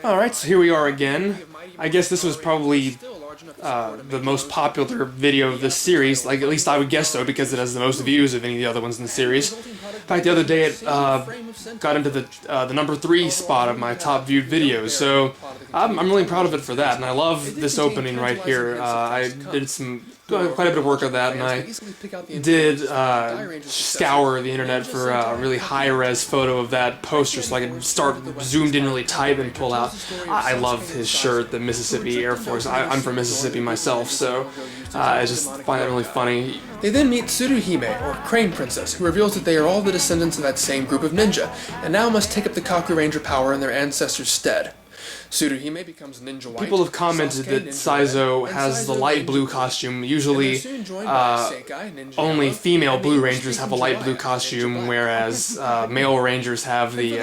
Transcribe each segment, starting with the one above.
Alright, so here we are again. I guess this was probably the most popular video of this series, like at least I would guess so, because it has the most views of any of the other ones in the series. In fact, the other day it got into the number 3 spot of my top viewed videos, so I'm really proud of it for that, and I love this opening right here. I did quite a bit of work on that, and I did scour the internet for a really high-res photo of that poster so I could start zoomed in really tight and pull out. I love his shirt, the Mississippi Air Force. I'm from Mississippi myself, so I just find that really funny. They then meet Tsuruhime, or Crane Princess, who reveals that they are all the descendants of that same group of ninja, and now must take up the Kaku Ranger power in their ancestors' stead. Tsuruhime becomes ninja white. People have commented that Saizo has the light blue costume. Usually, only female Blue Rangers have a light blue costume, whereas male Rangers have the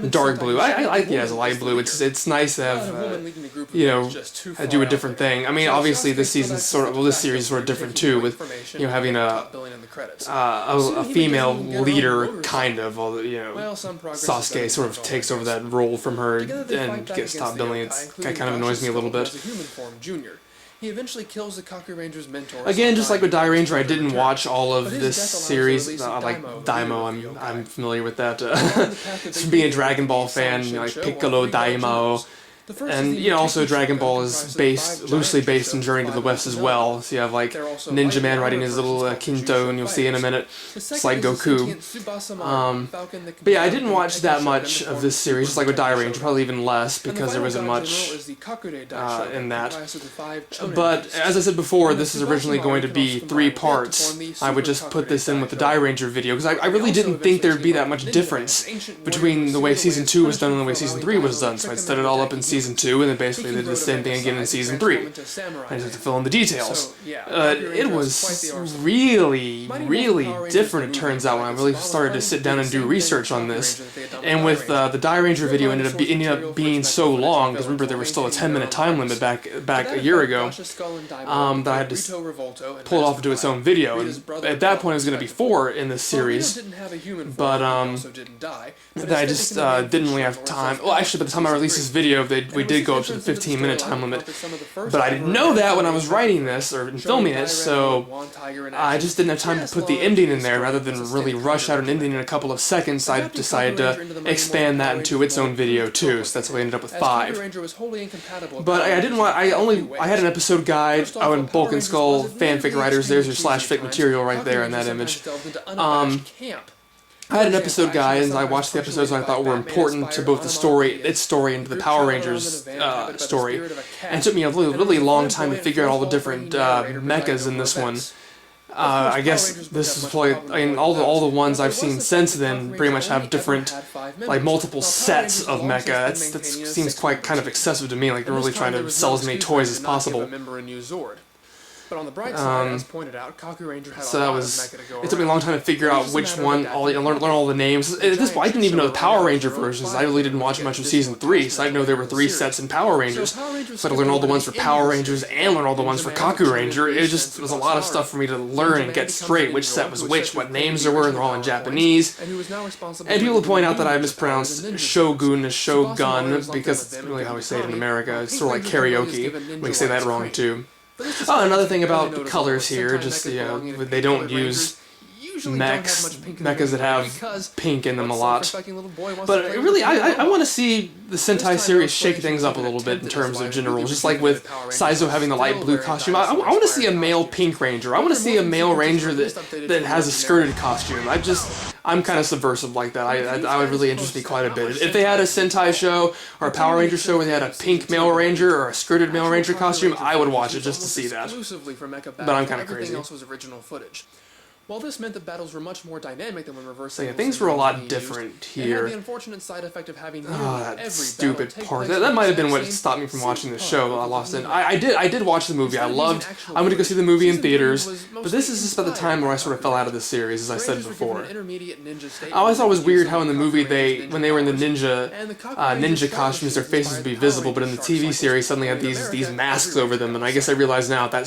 dark blue. I like it as a light blue. It's nice to have do a different thing. I mean, obviously this season's this series is sort of different too, with having a female leader kind of. Sasuke sort of takes over that role from her and gets top billing. It kind of annoys me a little bit. He eventually kills the Kaku Ranger's mentor. Again, just like with Die Ranger, I didn't watch all of this series. Like Daimao, I'm familiar with that. Being a Dragon Ball fan, like Piccolo, Daimao. And also Dragon Ball is loosely based in Journey to the West as well. So you have like Ninja Man riding his little Kinto, and you'll see in a minute. It's like Goku. But yeah, I didn't watch that much of this series, just like with Die Ranger, probably even less because there wasn't much in that. But as I said before, this is originally going to be 3 parts. I would just put this in with the Die Ranger video because I really didn't think there would be that much difference between the way Season 2 was done and the way Season 3 was done. So I'd set it all up in Season 2, and then basically they did the same thing again in Season 3. I just have to fill in the details. It was really, really different, it turns out, when I really started to sit down and do research on this. And with the Die Ranger video ended up being so long, because remember there was still a 10-minute time limit back a year ago, that I had to pull it off and do its own video. And at that point it was going to be 4 in this series, but I just didn't really have time. Well, actually, by the time I released this video, we did go up to the 15-minute time limit, but I didn't know that when I was writing this, or filming it, so I just didn't have time to put the ending in there. Rather than really rush out an ending in a couple of seconds, I decided to expand that into its own video too, so that's why I ended up with 5. But I had an episode guide. In Bulk and Skull fanfic writers, there's your /fic material right there in that image. I had an episode guide, and I watched the episodes I thought were important to both its story and the Power Rangers story. And it took me a really long time to figure out all the different mechas in this one. I guess this is probably, all the ones I've seen since then pretty much have different, multiple sets of mecha. That seems quite kind of excessive to me, like they're really trying to sell as many toys as possible. But on the bright side, as pointed out, Kaku Ranger had a lot of mecha to go around. It took me a long time to figure out which one, learn all the names. At this point, I didn't even know the Power Ranger versions. I really didn't watch much of Season 3, so I didn't know there were 3 sets in Power Rangers. So I had to learn all the ones for Power Rangers and learn all the ones for Kaku Ranger. It was a lot of stuff for me to learn and get straight which set was which, what names there were, and they're all in Japanese. And people point out that I mispronounced Shogun as Shogun, because it's really how we say it in America. It's sort of like karaoke. We say that wrong too. Oh, another thing about the colors here, just, they don't use mechas that have pink in them a lot. But really, I want to see the Sentai series shake things up a little bit in terms of gender roles, just like with Saizo having the light blue costume. I want to see a male Pink Ranger. I want to see a male Ranger that has a skirted costume. I'm kind of subversive like that. I would really interest me quite a bit. If they had a Sentai show or a Power Ranger show where they had a pink male Ranger or a skirted male Ranger costume, I would watch it just to see that. But I'm kind of crazy. While this meant that battles were much more dynamic than when reversing, so yeah, things were a lot different here. It had the unfortunate side effect of having that stupid part. That might have been what stopped me from watching the show. I lost it. I did watch the movie. I going to go see the movie in theaters, but this is just about the time where I sort of fell out of the series, as I said before. I always thought it was weird how in the movie when they were in the ninja costumes, their faces would be visible, but in the TV series suddenly had these masks over them, and I guess I realize now that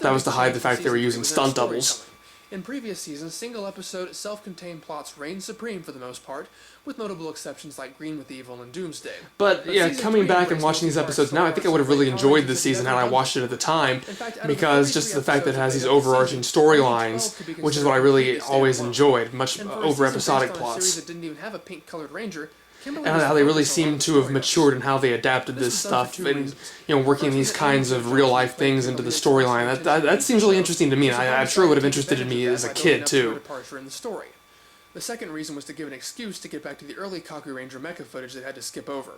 was to hide the fact they were using stunt doubles. In previous seasons, single-episode, self-contained plots reigned supreme for the most part, with notable exceptions like Green with Evil and Doomsday. But yeah, coming back and watching these episodes now, I think I would have really enjoyed this season had I watched it at the time, because just the fact that it has these overarching storylines, which is what I really always enjoyed, much over-episodic plots. That didn't even have a pink-colored ranger, And how they really seem to have matured and how they adapted this stuff and, working these kinds of real-life things into the storyline. That seems really interesting to me, and I'm sure it would have interested me as a kid, too. The second reason was to give an excuse to get back to the early Kaku Ranger mecha footage they had to skip over.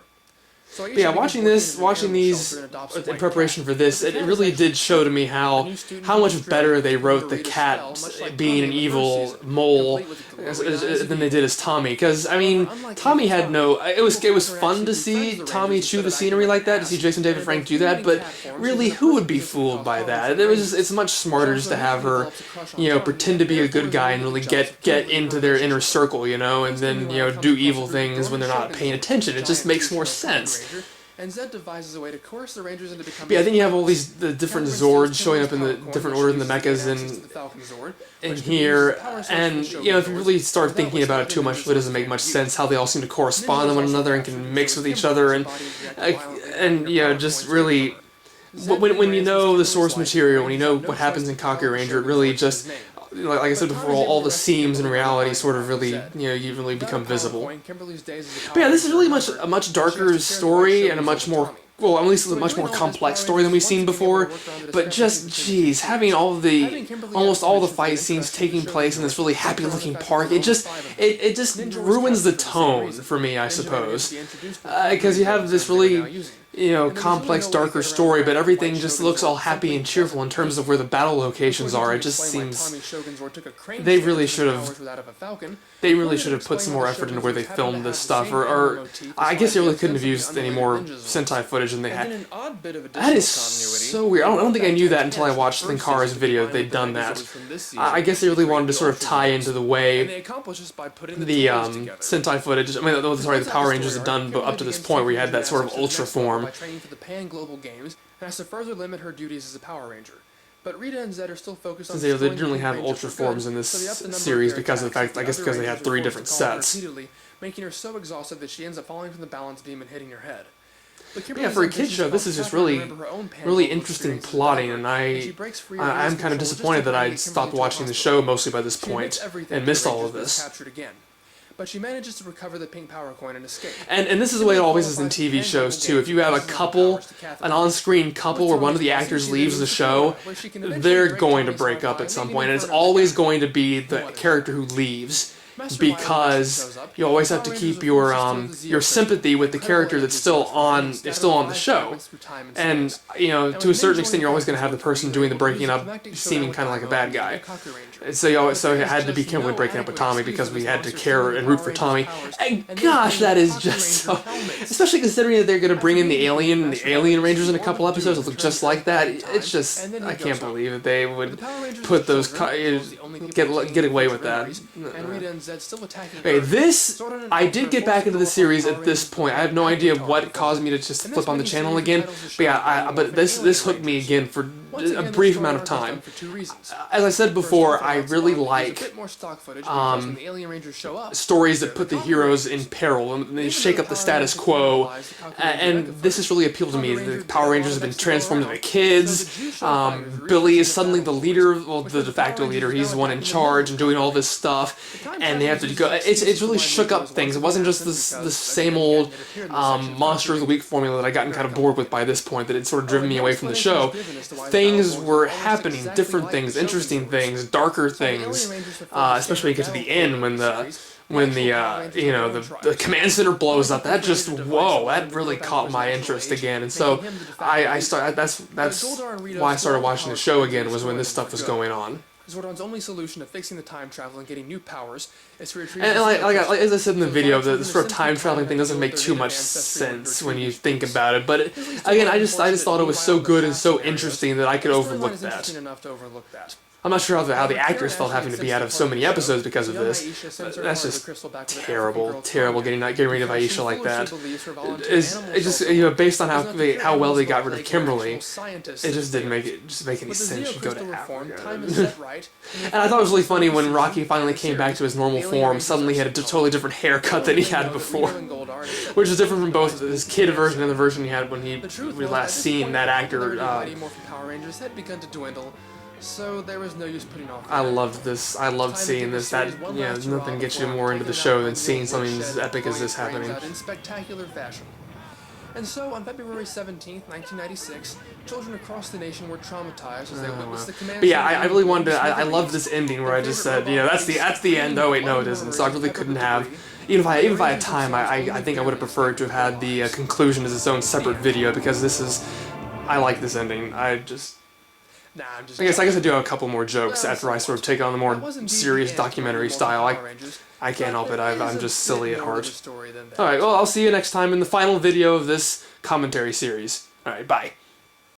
So yeah, watching these in preparation for this, it really did show to me how much better they wrote the cat being an evil mole than they did as Tommy. Because I mean, Tommy had no. It was fun to see Tommy chew the scenery like that, to see Jason David Frank do that. But really, who would be fooled by that? It's much smarter just to have her, pretend to be a good guy and really get into their inner circle, and then do evil things when they're not paying attention. It just makes more sense. And Zed devises a way to coerce the Rangers into becoming... But yeah, then you have all the different Zords showing up in the different orders in the mechas in here, and, if you really start thinking about it too much, it doesn't make much sense how they all seem to correspond to one another and can mix with each other, and just really... When you know the source material, when you know what happens in Kaku Ranger, it really just... Like I said before, all the seams in reality sort of really, you really become visible. But yeah, this is really a much darker story and a much more, well, at least a much more complex story than we've seen before. But just, geez, having almost all the fight scenes taking place in this really happy-looking park, it just ruins the tone for me, I suppose. Because you have this really... complex, darker story, but everything just looks all happy and cheerful in terms of where the battle locations are. It just seems they really should have put some more effort into where they filmed this stuff, or I guess they really couldn't have used any more Sentai footage than they had. That is so weird. I don't think I knew that until I watched Linkara's video that they'd done that. I guess they really wanted to sort of tie into the way the Sentai footage, the Power Rangers had done up to this point, where you had that sort of ultra form. By training for the Pan-Global Games, and has to further limit her duties as a Power Ranger. But Rita and Zed are still focused on... They didn't really have ultra forms in this series because of the fact, I guess because they had 3 different sets. Making her so exhausted that she ends up falling from the balance beam and hitting her head. Yeah, for a kid show, this is just really interesting plotting, and I'm kind of disappointed that I stopped watching the show mostly by this point and missed all of this. But she manages to recover the pink power coin and escape. And this is the way it always is in TV shows, too. If you have a couple, an on-screen couple where one of the actors leaves the show, they're going to break up at some point, and it's always going to be the character who leaves. Because you always have to keep your sympathy with the character that's still on the show, and to a certain extent you're always going to have the person doing the breaking up seeming kind of like a bad guy. And so you had to be careful with breaking up with Tommy because we had to care and root for Tommy. And gosh, that is just so, especially considering that they're going to bring in the Alien Rangers in a couple episodes that look just like that. It's just, I can't believe that they would put those get away with that. Okay, I did get back into the series at this point. I have no idea what caused me to just flip on the channel again, but yeah, but this hooked me again for a brief amount of time. As I said before, I really like stories that put the heroes in peril and they shake up the status quo, and this has really appealed to me. The Power Rangers have been transformed into kids. Billy is suddenly the leader, well, the de facto leader. He's the one in charge and doing all this stuff, and they have to go. It's really shook up things. It wasn't just this same old Monster of the Week formula that I gotten kind of bored with by this point, that had sort of driven me away from the show. Things were happening, different things, interesting things, darker things, especially when you get to the end when the command center blows up. That just, whoa, that really caught my interest again. And so that's why I started watching the show again, was when this stuff was going on. Zordon's only solution to fixing the time travel and getting new powers is to retrieve... And as I said in the video, the sort of time traveling thing doesn't make too much sense when you think about it. But again, I just thought it was so good and so interesting that I could overlook that. I'm not sure how the actors felt having to be out of so many episodes because of this. That's just terrible getting rid of Aisha like that. It just based on how well they got rid of Kimberly, it just didn't make any sense to go to Africa. And I thought it was really funny when Rocky finally came back to his normal form. Suddenly he had a totally different haircut than he had before, which is different from both his kid version and the version he had when we last seen that actor. Power Rangers had begun to dwindle, so there was no use putting off. I loved this. I loved seeing this. Nothing gets you more into the show than seeing something as epic as this happening. In spectacular fashion. And so, on February 17th, 1996, children across the nation were traumatized as they witnessed the command. But yeah, I really wanted to. I love this ending where I just said, that's the end. Oh wait, no, it isn't. So I really couldn't have. Even if I had time, I think I would have preferred to have had the conclusion as its own separate video, because this is. I like this ending. I guess I do have a couple more jokes after I sort of take on the more serious documentary style. I can't help it. I'm just silly at heart. Alright, well, I'll see you next time in the final video of this commentary series. Alright, bye.